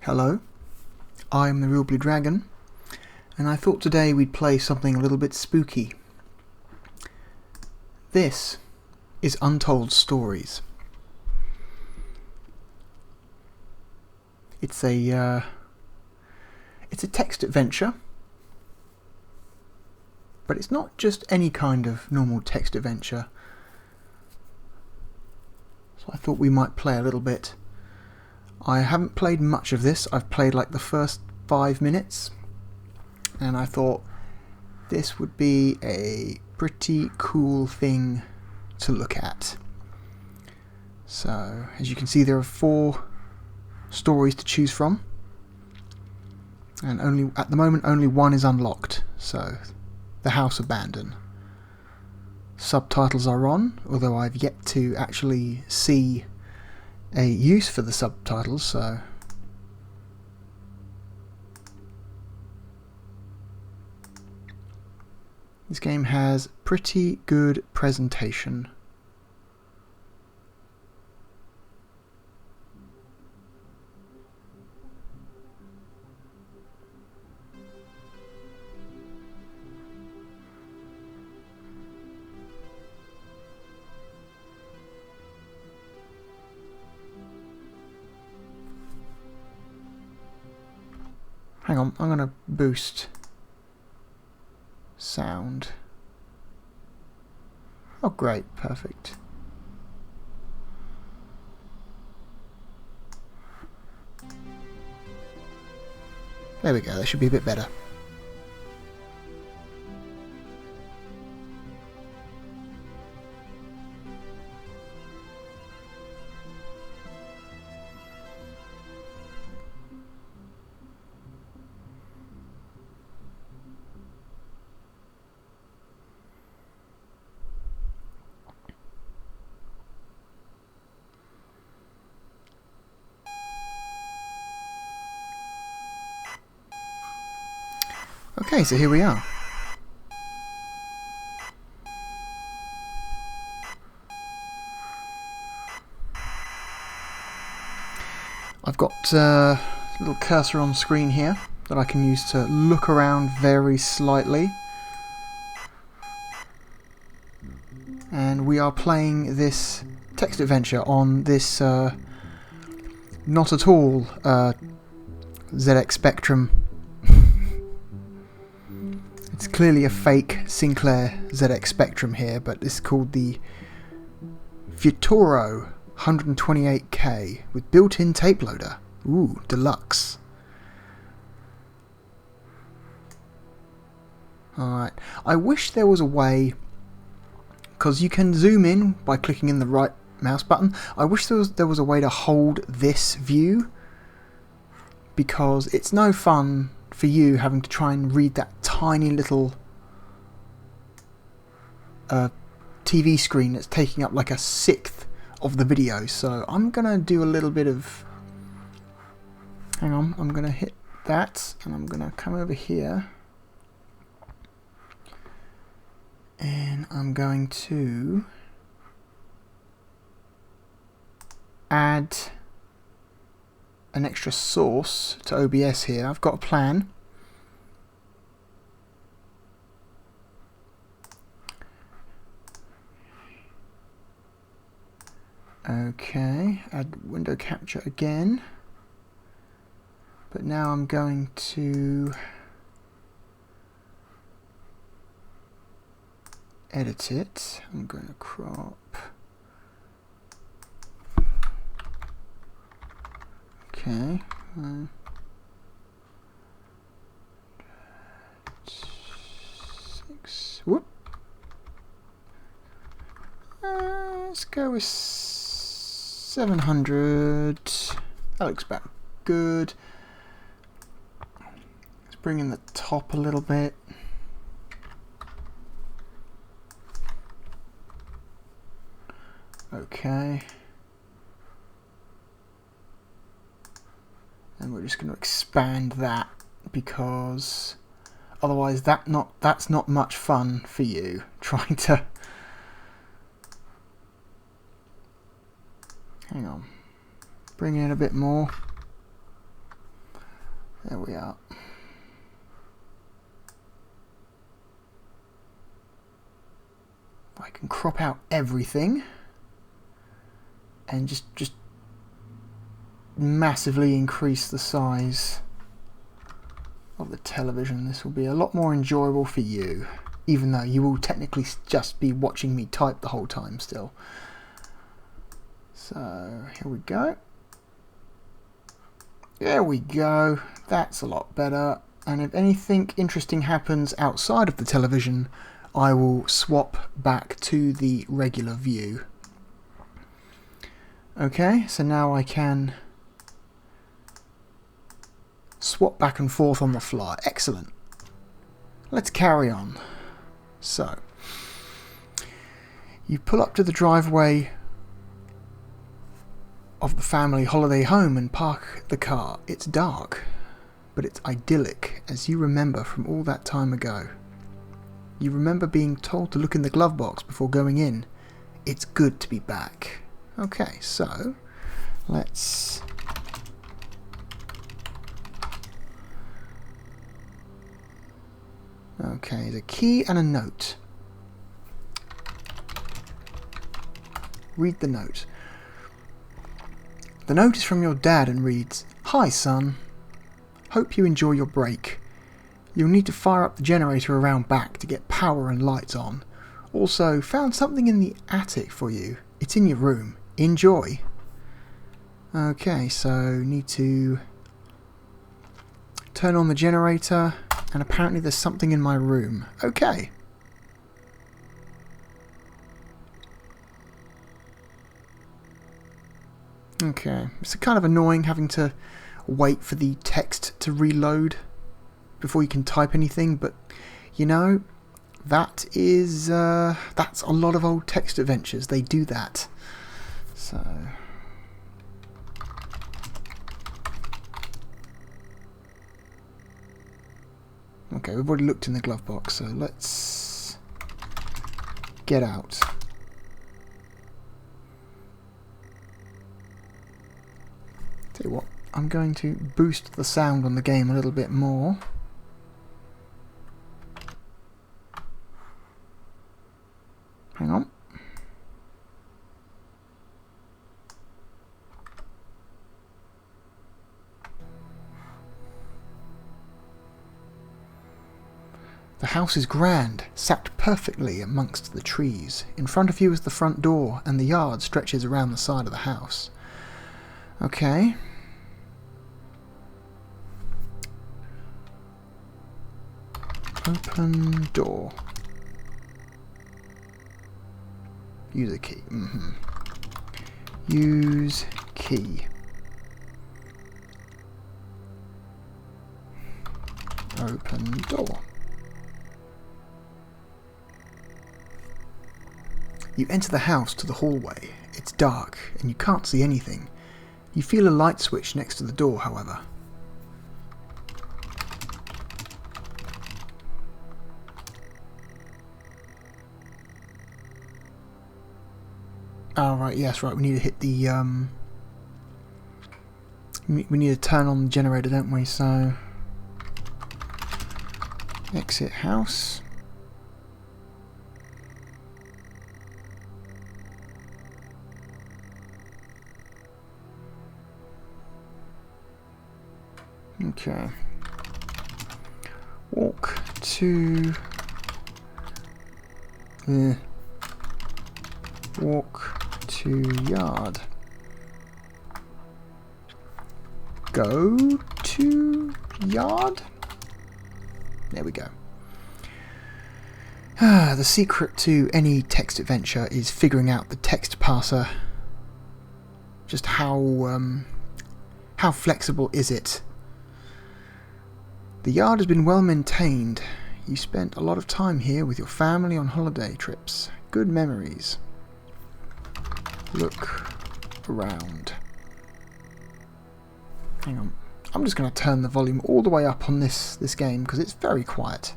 Hello, I'm the Real Blue Dragon, and I thought today we'd play something a little bit spooky. This is Untold Stories. It's a text adventure, but it's not just any kind of normal text adventure. So I thought we might play a little bit. I haven't played much of this. I've played like the first 5 minutes, and I thought this would be a pretty cool thing to look at. So, as you can see, there are 4 stories to choose from, and at the moment only one is unlocked. So, The House Abandoned. Subtitles are on, although I've yet to actually see a use for the subtitles, so this game has pretty good presentation. Hang on, I'm going to boost sound. Oh great, perfect. There we go, that should be a bit better. Okay, so here we are. I've got a little cursor on screen here that I can use to look around very slightly. And we are playing this text adventure on this not at all ZX Spectrum. It's clearly a fake Sinclair ZX Spectrum here, but it's called the Futuro 128K with built-in tape loader. Ooh, deluxe. Alright, I wish there was a way, because you can zoom in by clicking in the right mouse button. I wish there was a way to hold this view, because it's no fun for you having to try and read that tiny little TV screen that's taking up like 1/6 of the video. So I'm gonna do a little bit of, hang on, I'm gonna hit that and I'm gonna come over here and I'm going to add an extra source to OBS here. I've got a plan. Okay, add window capture again. But now I'm going to edit it. I'm going to crop. Okay. 6. Whoop. Let's go with 700. That looks about good. Let's bring in the top a little bit. Okay. And we're just going to expand that, because otherwise that's not much fun for you trying to. Hang on. Bring in a bit more. There we are. I can crop out everything and just massively increase the size of the television. This will be a lot more enjoyable for you, even though you will technically just be watching me type the whole time still. So here we go. There we go. That's a lot better. And if anything interesting happens outside of the television, I will swap back to the regular view. Okay, so now I can swap back and forth on the fly. Excellent. Let's carry on. So, you pull up to the driveway of the family holiday home and park the car. It's dark, but it's idyllic, as you remember from all that time ago. You remember being told to look in the glove box before going in. It's good to be back. Okay, so let's okay, the key and a note. Read the note. The note is from your dad and reads, "Hi son, hope you enjoy your break. You'll need to fire up the generator around back to get power and lights on. Also, found something in the attic for you. It's in your room. Enjoy." Okay, so need to turn on the generator, and apparently there's something in my room. Okay. Okay, it's kind of annoying having to wait for the text to reload before you can type anything, but you know, that's a lot of old text adventures. They do that. So okay, we've already looked in the glove box, so let's get out. Tell you what, I'm going to boost the sound on the game a little bit more. Hang on. The house is grand, sat perfectly amongst the trees. In front of you is the front door, and the yard stretches around the side of the house. Okay. Open door. Use a key. Use key. Open door. You enter the house to the hallway. It's dark, and you can't see anything. You feel a light switch next to the door, however. Oh, right, yes, right, we need to hit the, we need to turn on the generator, don't we? So, exit house. Okay. Walk to... walk to yard. Go to yard? There we go. The secret to any text adventure is figuring out the text parser. Just how flexible is it? The yard has been well maintained. You spent a lot of time here with your family on holiday trips. Good memories. Look around. Hang on. I'm just going to turn the volume all the way up on this game because it's very quiet.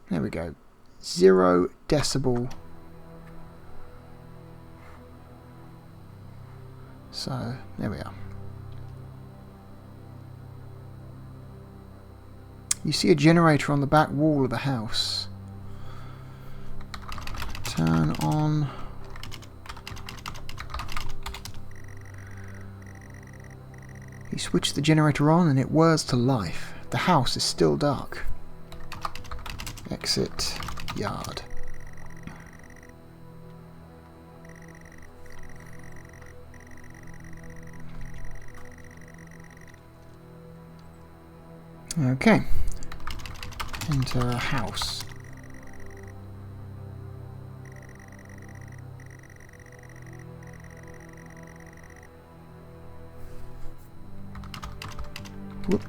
There we go. 0 decibel So, there we are. You see a generator on the back wall of the house. Turn on. You switch the generator on and it whirs to life. The house is still dark. Exit yard. Okay. Enter a house. Whoop.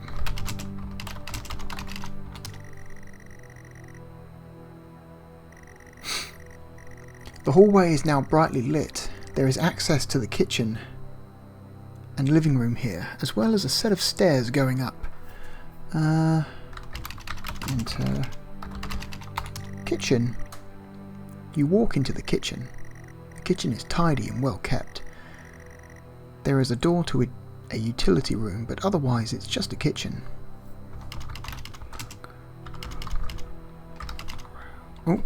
The hallway is now brightly lit. There is access to the kitchen and living room here, as well as a set of stairs going up. Enter kitchen. You walk into the kitchen. The kitchen is tidy and well kept. There is a door to a utility room, but otherwise it's just a kitchen. Oh.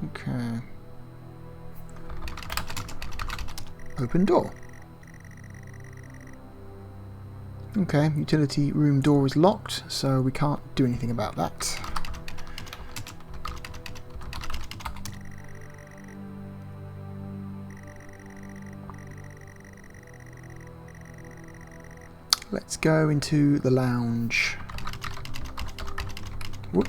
Okay. Open door. Okay, utility room door is locked, so we can't do anything about that. Let's go into the lounge. Whoop.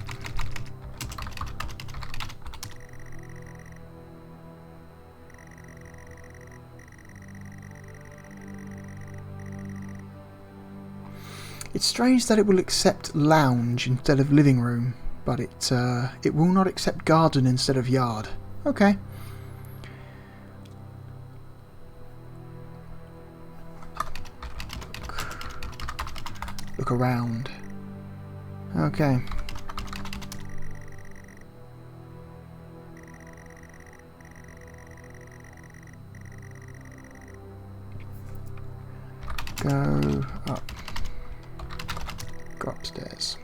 It's strange that it will accept lounge instead of living room, but it will not accept garden instead of yard. Okay. Look around. Okay. Go up. Go upstairs.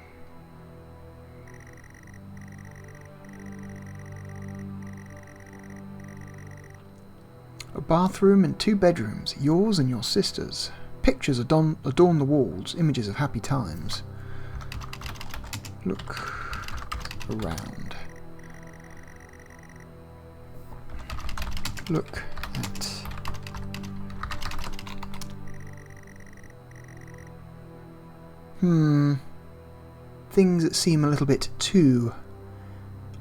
A bathroom and 2 bedrooms, yours and your sister's. Pictures adorn the walls, images of happy times. Look around. Look at... Things that seem a little bit too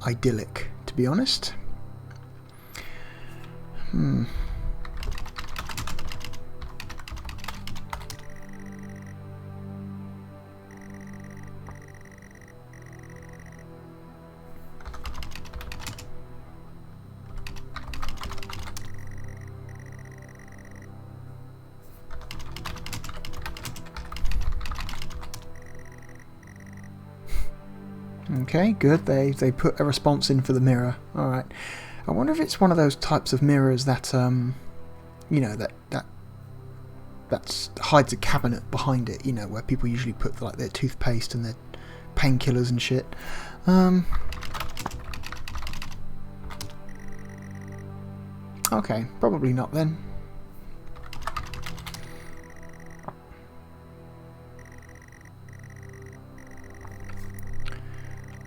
idyllic, to be honest. Okay, good. They put a response in for the mirror. All right. I wonder if it's one of those types of mirrors that you know, that hides a cabinet behind it. You know, where people usually put like their toothpaste and their painkillers and shit. Okay, probably not then.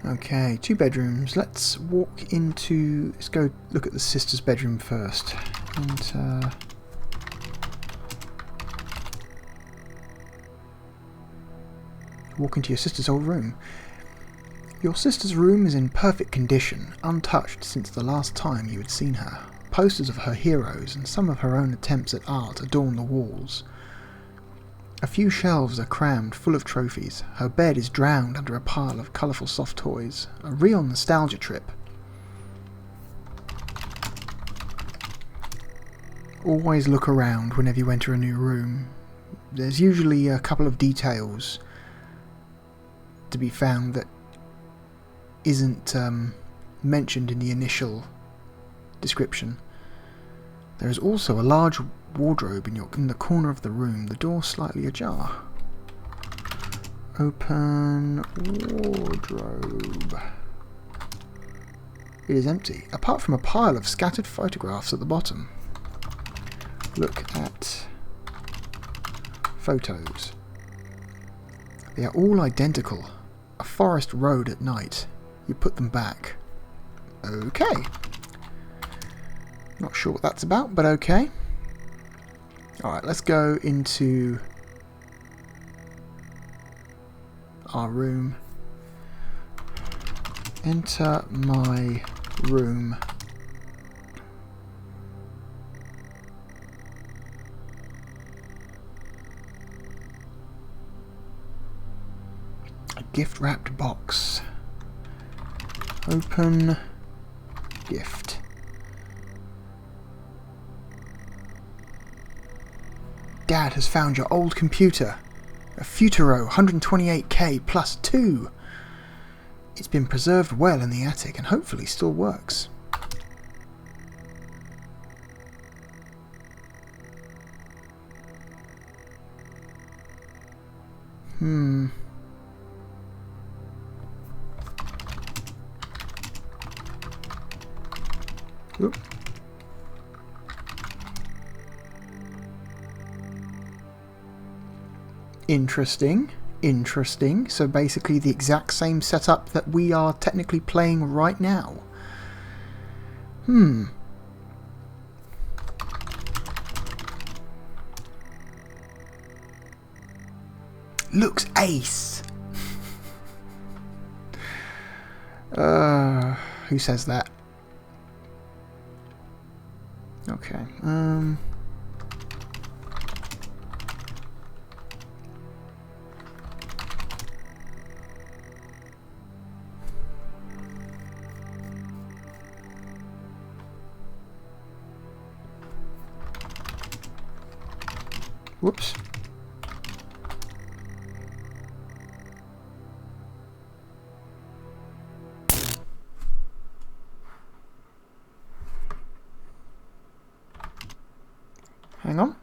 Okay, 2 bedrooms. Let's walk into... Let's go look at the sister's bedroom first. And, walk into your sister's old room. Your sister's room is in perfect condition, untouched since the last time you had seen her. Posters of her heroes and some of her own attempts at art adorn the walls. A few shelves are crammed full of trophies. Her bed is drowned under a pile of colourful soft toys. A real nostalgia trip. Always look around whenever you enter a new room. There's usually a couple of details to be found that isn't mentioned in the initial description. There is also a large wardrobe in the corner of the room, the door slightly ajar. Open wardrobe. It is empty, apart from a pile of scattered photographs at the bottom. Look at photos. They are all identical. A forest road at night. You put them back. Okay. Not sure what that's about, but okay. Alright, let's go into our room. Enter my room. A gift-wrapped box. Open gift. Dad has found your old computer. A Futuro 128K plus 2. It's been preserved well in the attic and hopefully still works. Oop. Interesting. Interesting. So basically the exact same setup that we are technically playing right now. Looks ace. Who says that? Okay. Whoops. Hang on.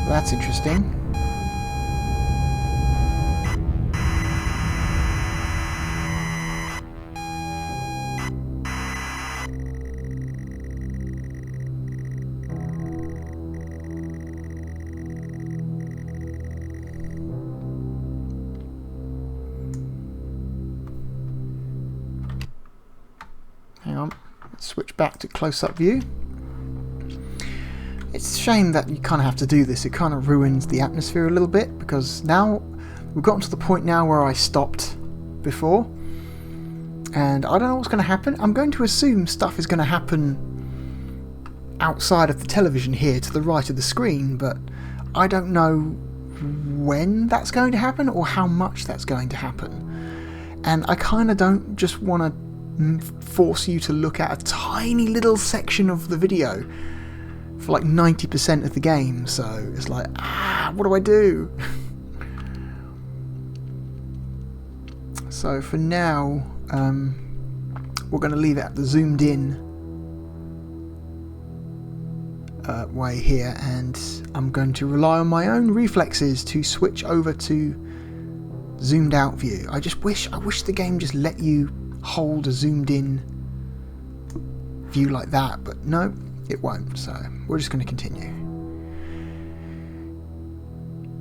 That's interesting. Hang on, let's switch back to close-up view. It's a shame that you kind of have to do this. It kind of ruins the atmosphere a little bit, because now we've gotten to the point now where I stopped before, and I don't know what's going to happen. I'm going to assume stuff is going to happen outside of the television here to the right of the screen, but I don't know when that's going to happen or how much that's going to happen. And I kind of don't just want to force you to look at a tiny little section of the video for like 90% of the game, so it's like, what do I do? So for now, we're going to leave it at the zoomed in way here, and I'm going to rely on my own reflexes to switch over to zoomed out view. I wish the game just let you hold a zoomed in view like that, but no, it won't, so we're just going to continue.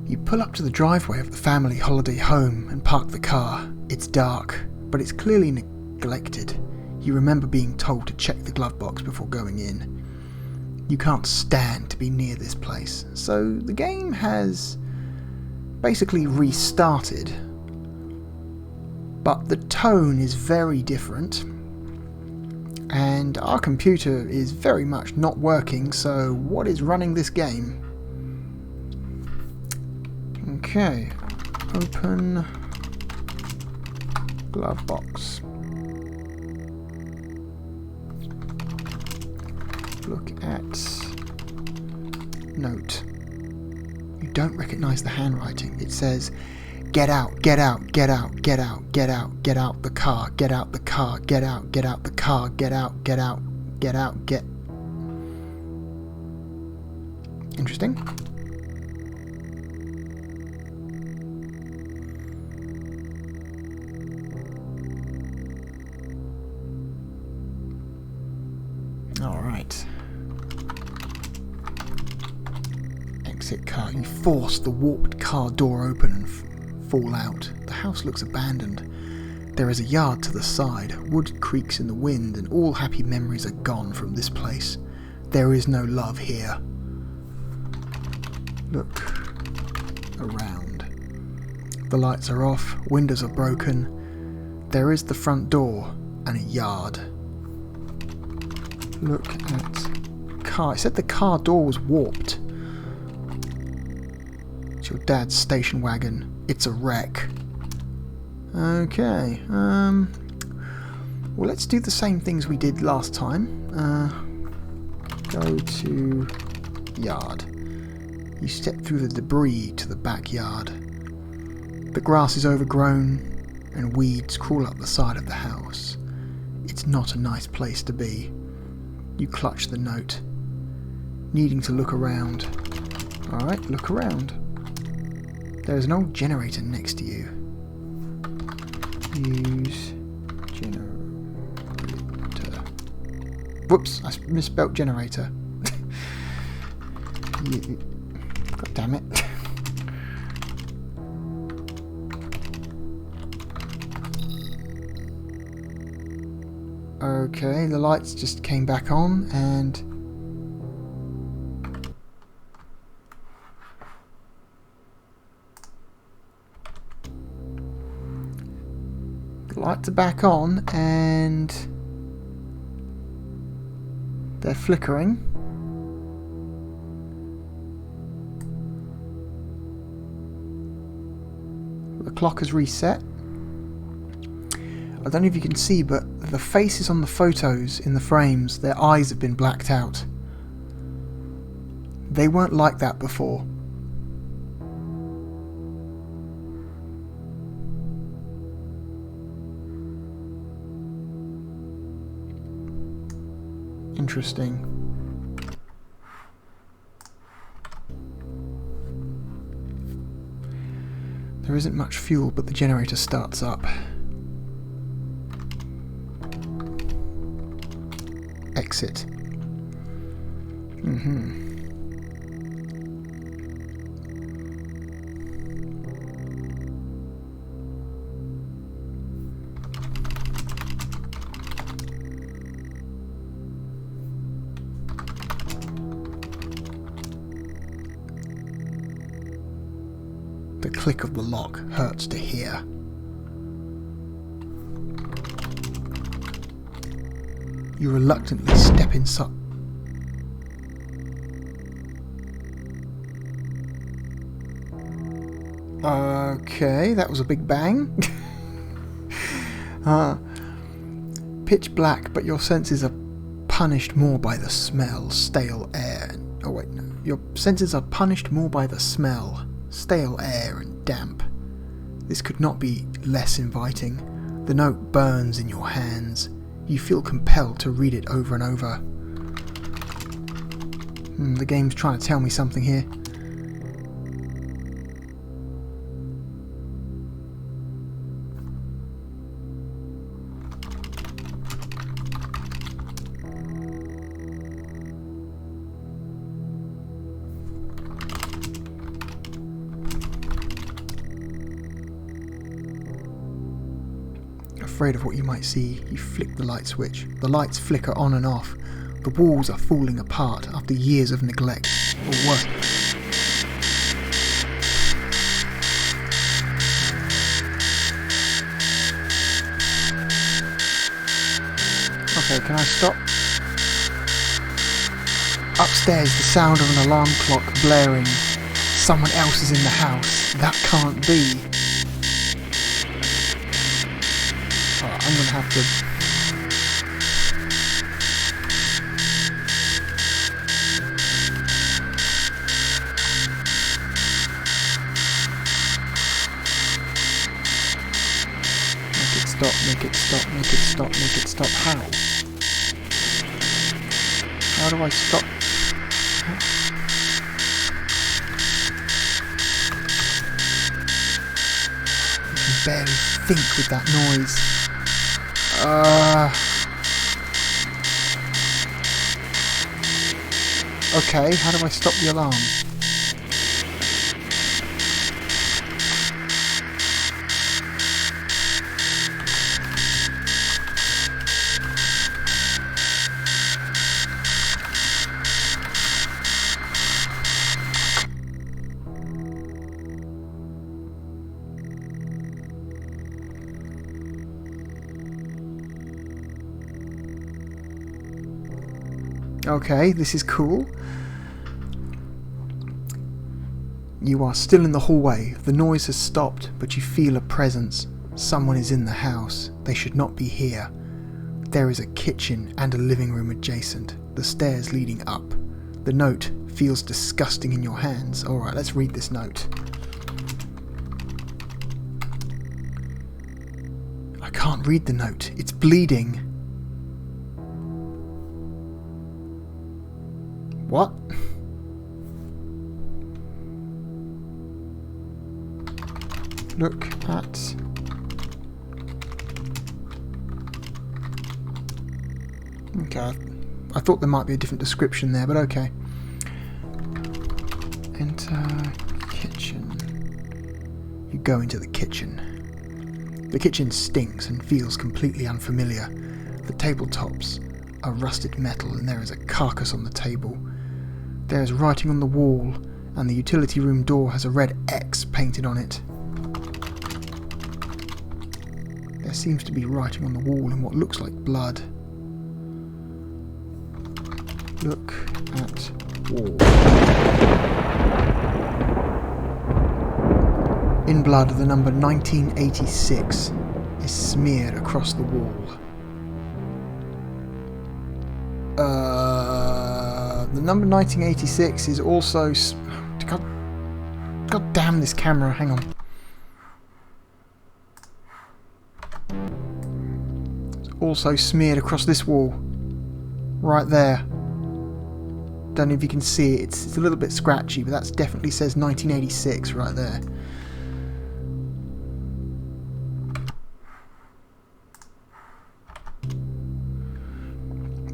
You pull up to the driveway of the family holiday home and park the car. It's dark, but it's clearly neglected. You remember being told to check the glove box before going in. You can't stand to be near this place, so the game has basically restarted, but the tone is very different. And our computer is very much not working, so what is running this game? Okay, open glove box. Look at note. You don't recognise the handwriting. It says, "Get out, get out, get out, get out, get out, get out the car, get out the car, get out the car, get out, get out, get out, get." Interesting. All right. Exit car. You force the warped car door open and fall out. The house looks abandoned. There is a yard to the side. Wood creaks in the wind, and all happy memories are gone from this place. There is no love here. Look around. The lights are off. Windows are broken. There is the front door and a yard. Look at car. It said the car door was warped. It's your dad's station wagon. It's a wreck. Okay. Well, let's do the same things we did last time. Go to yard. You step through the debris to the backyard. The grass is overgrown and weeds crawl up the side of the house. It's not a nice place to be. You clutch the note, needing to look around. Alright, look around. There is an old generator next to you. Use generator. Whoops, I misspelt generator. God damn it. Okay, the lights just came back on and the lights are back on and they're flickering. The clock has reset. I don't know if you can see, but the faces on the photos in the frames, their eyes have been blacked out. They weren't like that before. Interesting. There isn't much fuel, but the generator starts up. Exit. The click of the lock hurts to hear. You reluctantly step inside. Okay, that was a big bang. Pitch black, but your senses are punished more by the smell, stale air. Oh wait, no. Your senses are punished more by the smell, stale air and damp. This could not be less inviting. The note burns in your hands. You feel compelled to read it over and over. The game's trying to tell me something here. Afraid of what you might see, you flick the light switch. The lights flicker on and off. The walls are falling apart after years of neglect. Or what? Okay, can I stop? Upstairs, the sound of an alarm clock blaring. Someone else is in the house. That can't be. I'm gonna have to... stop, make it stop, make it stop, make it stop. How? How do I stop? I can barely think with that noise. Okay, how do I stop the alarm? Okay, this is cool. You are still in the hallway. The noise has stopped, but you feel a presence. Someone is in the house. They should not be here. There is a kitchen and a living room adjacent. The stairs leading up. The note feels disgusting in your hands. Alright, let's read this note. I can't read the note. It's bleeding. What? Look at... Okay, I thought there might be a different description there, but okay. Enter kitchen. You go into the kitchen. The kitchen stinks and feels completely unfamiliar. The tabletops are rusted metal and there is a carcass on the table. There is writing on the wall, and the utility room door has a red X painted on it. There seems to be writing on the wall in what looks like blood. Look at wall. In blood, the number 1986 is smeared across the wall. The number 1986 is also... God damn this camera, hang on. It's also smeared across this wall. Right there. Don't know if you can see it, it's a little bit scratchy, but that definitely says 1986 right there.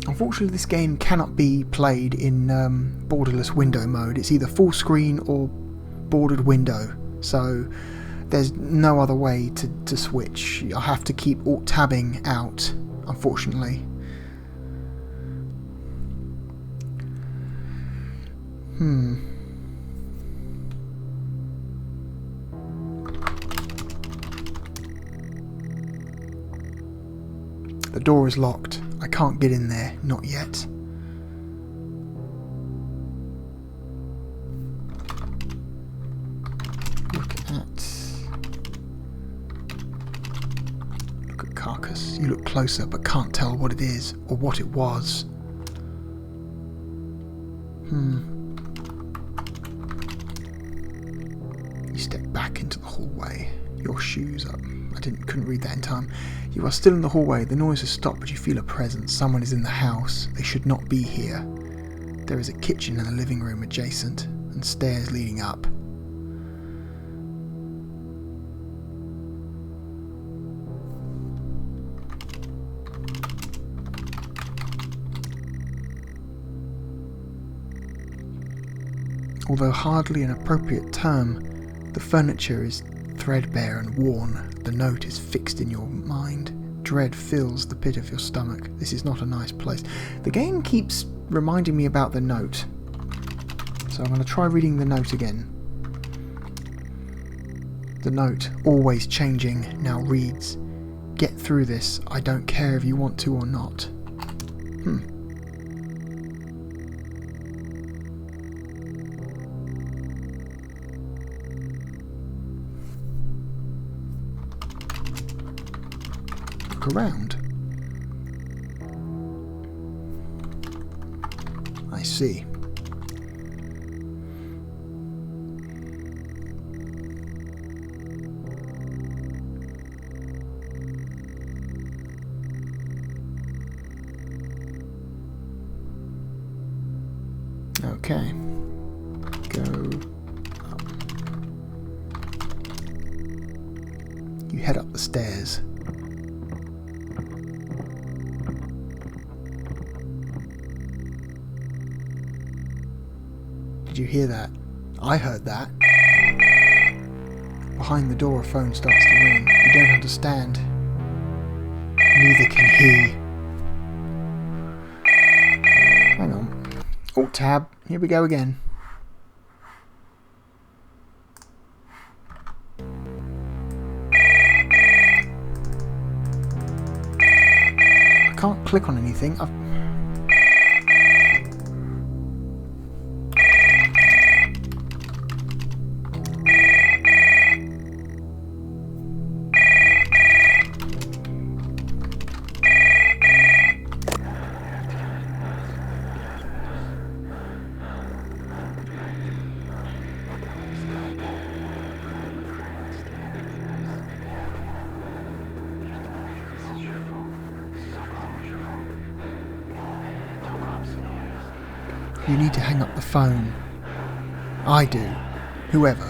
Unfortunately, this game cannot be played in borderless window mode. It's either full screen or bordered window, so there's no other way to switch. I have to keep alt-tabbing out, unfortunately. The door is locked. I can't get in there, not yet. Look at carcass. You look closer but can't tell what it is or what it was. You step back into the hallway. Your shoes up. Couldn't read that in time. You are still in the hallway. The noise has stopped, but you feel a presence. Someone is in the house. They should not be here. There is a kitchen and a living room adjacent, and stairs leading up. Although hardly an appropriate term, the furniture is threadbare and worn. The note is fixed in your mind. Dread fills the pit of your stomach. This is not a nice place. The game keeps reminding me about the note, so I'm going to try reading the note again. The note, always changing, now reads, "Get through this. I don't care if you want to or not." Around. I see. Okay. Go up. You head up the stairs. Did you hear that? I heard that. Behind the door a phone starts to ring. You don't understand. Neither can he. Hang on. Alt-tab. Here we go again. I can't click on anything. You need to hang up the phone. I do. Whoever.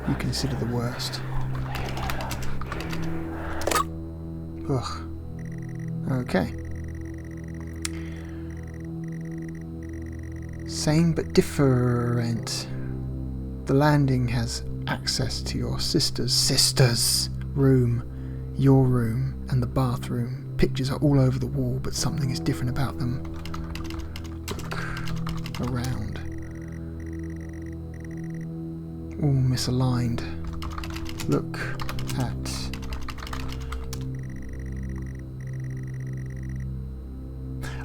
You consider the worst. Ugh. Okay. Same but different. The landing has access to your sister's room, your room, and the bathroom. Pictures are all over the wall, but something is different about them. Around. All misaligned. Look at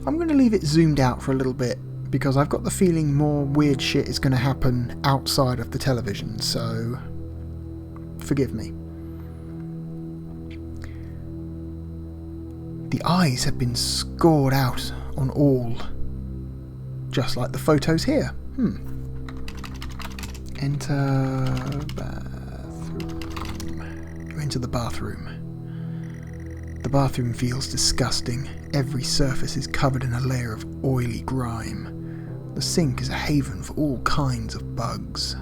I'm going to leave it zoomed out for a little bit because I've got the feeling more weird shit is going to happen outside of the television, so forgive me. The eyes have been scored out on all. Just like the photos here. Enter bathroom. You enter the bathroom. The bathroom feels disgusting. Every surface is covered in a layer of oily grime. The sink is a haven for all kinds of bugs.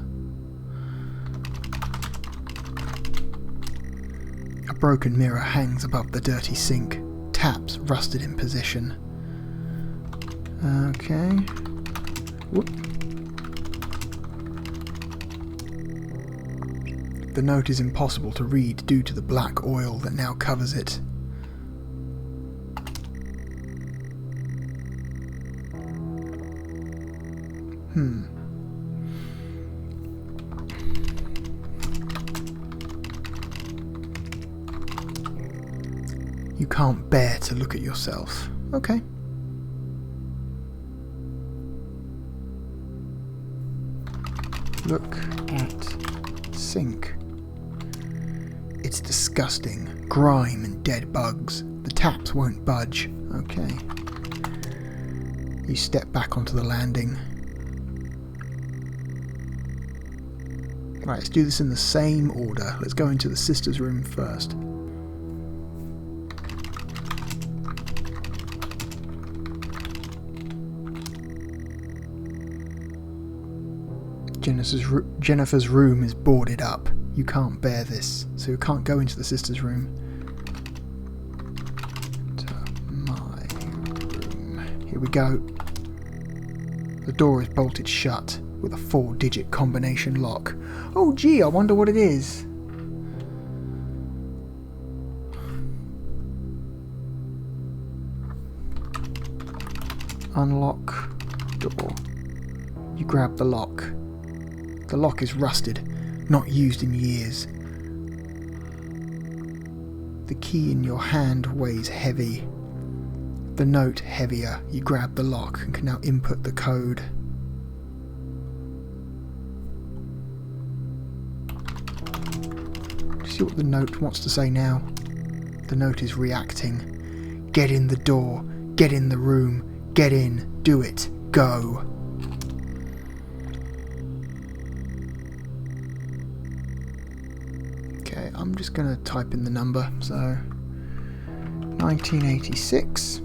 A broken mirror hangs above the dirty sink. Taps rusted in position. Okay. Whoop. The note is impossible to read due to the black oil that now covers it. You can't bear to look at yourself. Okay. Look at sink. It's disgusting. Grime and dead bugs. The taps won't budge. Okay. You step back onto the landing. Right, let's do this in the same order. Let's go into the sister's room first. Jennifer's room is boarded up. You can't bear this, so you can't go into the sister's room. To my room. Here we go. The door is bolted shut with a 4-digit combination lock. Oh gee, I wonder what it is. Unlock door. You grab the lock. The lock is rusted, not used in years. The key in your hand weighs heavy. The note heavier. You grab the lock and can now input the code. See what the note wants to say now? The note is reacting. Get in the door. Get in the room. Get in. Do it. Go. Okay, I'm just going to type in the number. So, 1986.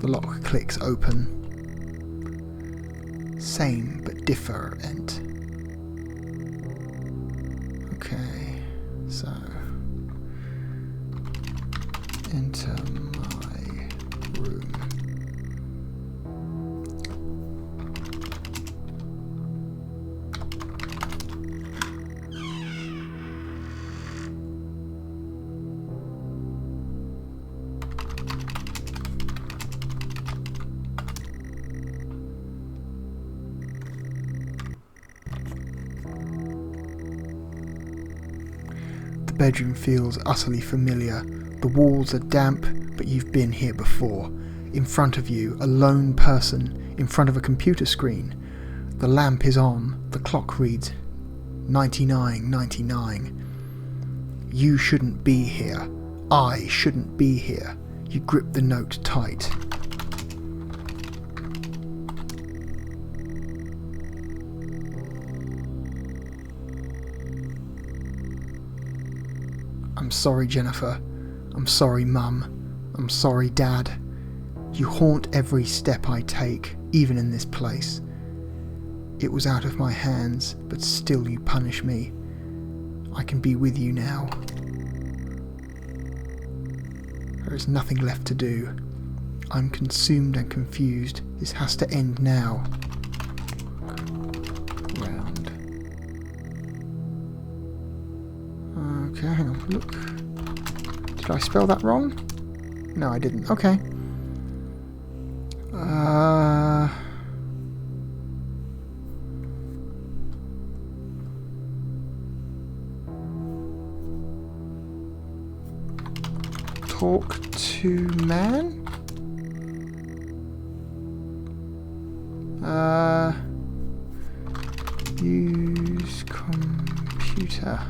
The lock clicks open. Same but different. Okay, so enter my room. The bedroom feels utterly familiar. The walls are damp, but you've been here before. In front of you, a lone person in front of a computer screen. The lamp is on. The clock reads 99:99. You shouldn't be here. I shouldn't be here. You grip the note tight. I'm sorry, Jennifer. I'm sorry, Mum. I'm sorry, Dad. You haunt every step I take, even in this place. It was out of my hands, but still you punish me. I can be with you now. There is nothing left to do. I'm consumed and confused. This has to end now. Round. Okay, hang on. Look. Did I spell that wrong? No, I didn't. Okay. Talk to man? Use computer.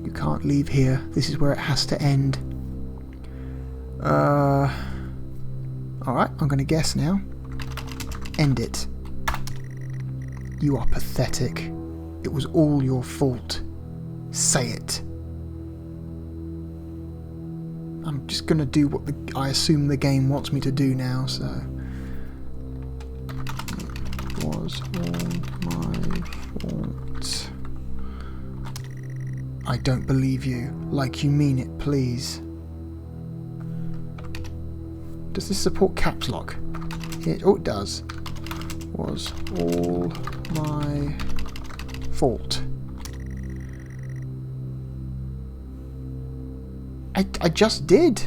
You can't leave here. This is where it has to end. Alright, I'm going to guess now. End it. You are pathetic. It was all your fault. Say it. I'm just going to do what I assume the game wants me to do now, so... It was all my fault. I don't believe you. Like you mean it, please. Does this support caps lock? Oh, it does. Was all my fault. I just did.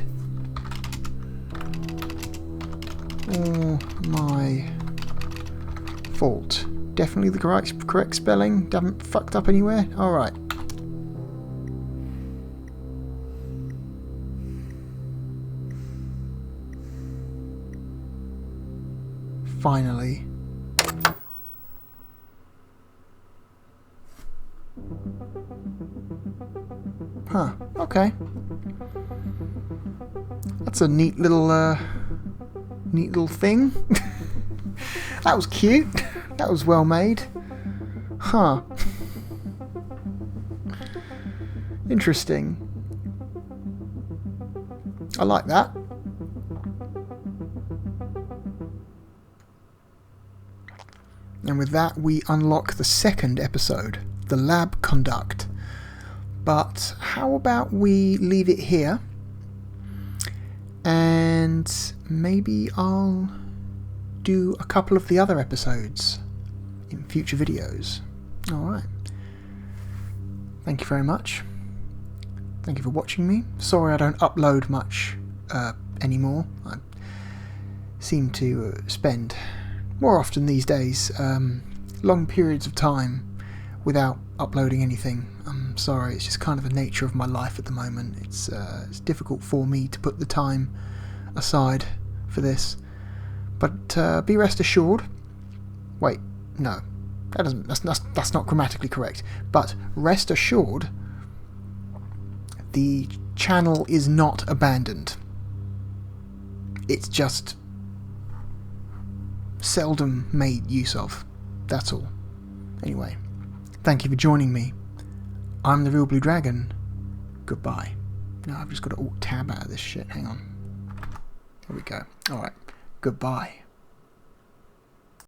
All my fault. Definitely the correct spelling. Haven't fucked up anywhere. All right. Finally. Huh, okay. That's a neat little thing. That was cute. That was well made. Huh. Interesting. I like that. And with that, we unlock the second episode, the lab conduct. But how about we leave it here? And maybe I'll do a couple of the other episodes in future videos. Alright. Thank you very much. Thank you for watching me. Sorry I don't upload much anymore. I seem to spend... more often these days, long periods of time without uploading anything. I'm sorry, it's just kind of the nature of my life at the moment. It's difficult for me to put the time aside for this. But be rest assured. Wait, no, that's not grammatically correct. But rest assured, the channel is not abandoned. It's just seldom made use of. That's all. Anyway, thank you for joining me. I'm the Real Blue Dragon. Goodbye. Now I've just got to alt tab out of this shit. Hang on. There we go. Alright. Goodbye.